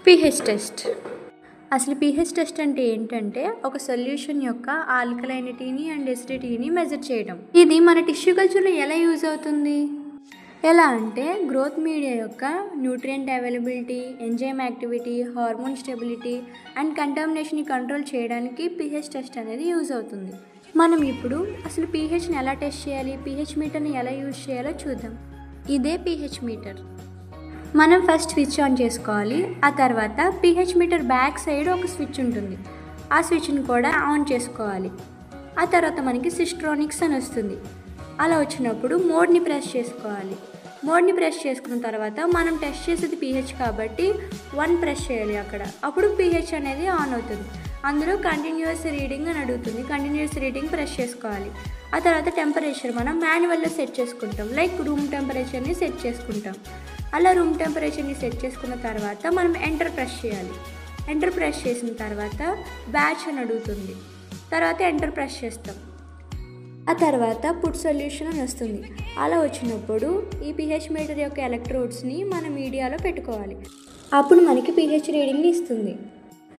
PH test. అసలు pH test అంటే ఏంటంటే ఒక సొల్యూషన్ యొక్క ఆల్కలైనిటీని అండ్ ఎసిడిటీని మెజర్ చేయడం. ఇది మన టిష్యూ కల్చర్లో ఎలా యూజ్ అవుతుంది? ఎలా అంటే గ్రోత్ మీడియా యొక్క nutrient availability, enzyme activity, hormone stability and కంటామినేషన్ని కంట్రోల్ చేయడానికి పీహెచ్ టెస్ట్ అనేది యూజ్ అవుతుంది. మనం ఇప్పుడు అసలు పీహెచ్ని ఎలా టెస్ట్ చేయాలి, పీహెచ్ మీటర్ని ఎలా యూజ్ చేయాలో చూద్దాం. ఇదే పీహెచ్ మీటర్. మనం ఫస్ట్ స్విచ్ ఆన్ చేసుకోవాలి. ఆ తర్వాత పీహెచ్ మీటర్ బ్యాక్ సైడ్ ఒక స్విచ్ ఉంటుంది. ఆ స్విచ్ని కూడా ఆన్ చేసుకోవాలి. ఆ తర్వాత మనకి సిస్ట్రానిక్స్ అని వస్తుంది. అలా వచ్చినప్పుడు మోడ్ని ప్రెస్ చేసుకోవాలి. మోడ్ని ప్రెస్ చేసుకున్న తర్వాత మనం టెస్ట్ చేసేది పీహెచ్ కాబట్టి 1 ప్రెస్ చేయాలి అక్కడ. అప్పుడు పీహెచ్ అనేది ఆన్ అవుతుంది. అందులో కంటిన్యూస్ రీడింగ్ అని అడుగుతుంది. కంటిన్యూస్ రీడింగ్ ప్రెస్ చేసుకోవాలి. ఆ తర్వాత టెంపరేచర్ మనం మాన్యువల్లో సెట్ చేసుకుంటాం. లైక్ రూమ్ టెంపరేచర్ని సెట్ చేసుకుంటాం. అలా రూమ్ టెంపరేచర్ని సెట్ చేసుకున్న తర్వాత మనం ఎంటర్ ప్రెస్ చేయాలి. ఎంటర్ ప్రెస్ చేసిన తర్వాత బ్యాచ్ అని అడుగుతుంది. తర్వాత ఎంటర్ ప్రెస్ చేస్తాం. ఆ తర్వాత పుట్ సొల్యూషన్ అని వస్తుంది. అలా వచ్చినప్పుడు ఈ పీహెచ్ మీటర్ యొక్క ఎలక్ట్రోడ్స్ని మన మీడియాలో పెట్టుకోవాలి. అప్పుడు మనకి పీహెచ్ రీడింగ్ని ఇస్తుంది.